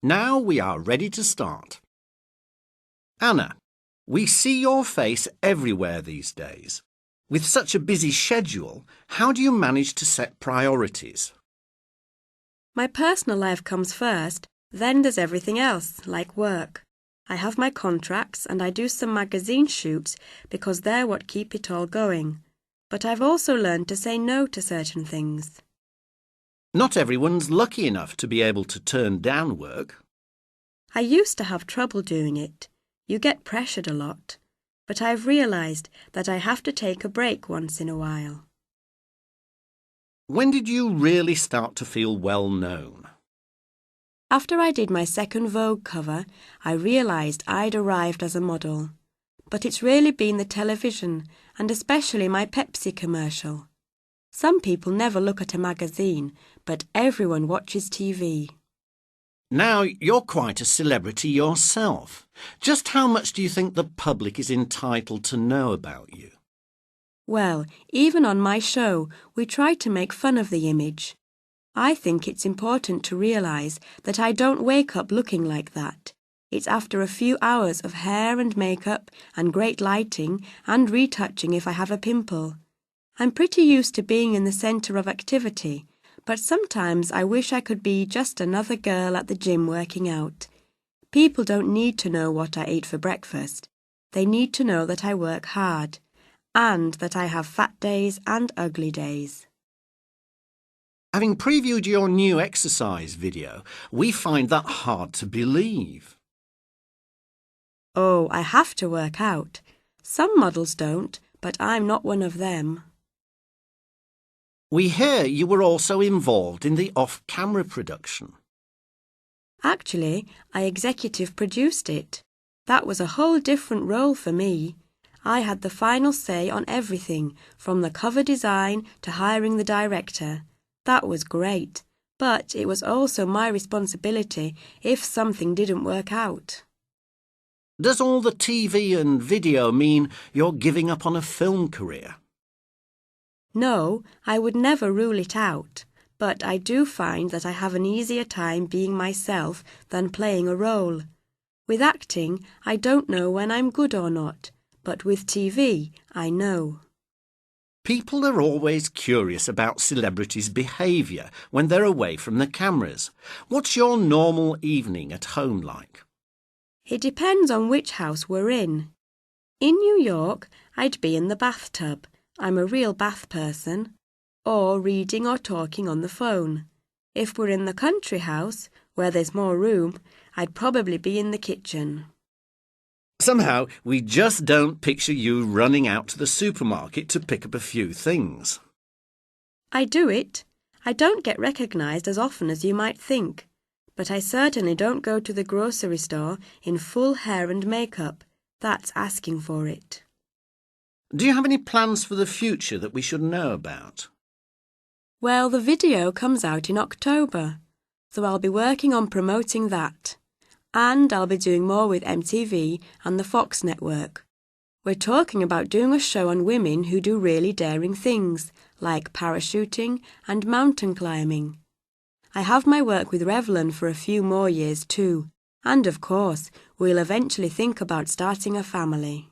Now we are ready to start. Anna, we see your face everywhere these days. With such a busy schedule, how do you manage to set priorities? My personal life comes first, then there's everything else, like work. I have my contracts and I do some magazine shoots because they're what keep it all going. But I've also learned to say no to certain things. Not everyone's lucky enough to be able to turn down work. I used to have trouble doing it. You get pressured a lot. But I've realised that I have to take a break once in a while. When did you really start to feel well known? After I did my second Vogue cover, I realised I'd arrived as a model. But it's really been the television, and especially my Pepsi commercial. Some people never look at a magazine, but everyone watches TV. Now you're quite a celebrity yourself. Just how much do you think the public is entitled to know about you? Well, even on my show, we try to make fun of the image. I think it's important to realise that I don't wake up looking like that. It's after a few hours of hair and makeup and great lighting and retouching if I have a pimple. I'm pretty used to being in the centre of activity, but sometimes I wish I could be just another girl at the gym working out. People don't need to know what I ate for breakfast. They need to know that I work hard, and that I have fat days and ugly days. Having previewed your new exercise video, we find that hard to believe. Oh, I have to work out. Some models don't, but I'm not one of them. We hear you were also involved in the off-camera production. Actually, I executive produced it. That was a whole different role for me. I had the final say on everything, from the cover design to hiring the director. That was great, but it was also my responsibility if something didn't work out. Does all the TV and video mean you're giving up on a film career? No, I would never rule it out, but I do find that I have an easier time being myself than playing a role. With acting, I don't know when I'm good or not, but with TV, I know. People are always curious about celebrities' behaviour when they're away from the cameras. What's your normal evening at home like? It depends on which house we're in. In New York, I'd be in the bathtub. I'm a real bath person. Or reading or talking on the phone. If we're in the country house, where there's more room, I'd probably be in the kitchen. Somehow, we just don't picture you running out to the supermarket to pick up a few things. I do it. I don't get recognised as often as you might think. But I certainly don't go to the grocery store in full hair and makeup. That's asking for it. Do you have any plans for the future that we should know about? Well, the video comes out in October, so I'll be working on promoting that. And I'll be doing more with MTV and the Fox network. We're talking about doing a show on women who do really daring things, like parachuting and mountain climbing. I have my work with Revlon for a few more years too, and of course, we'll eventually think about starting a family.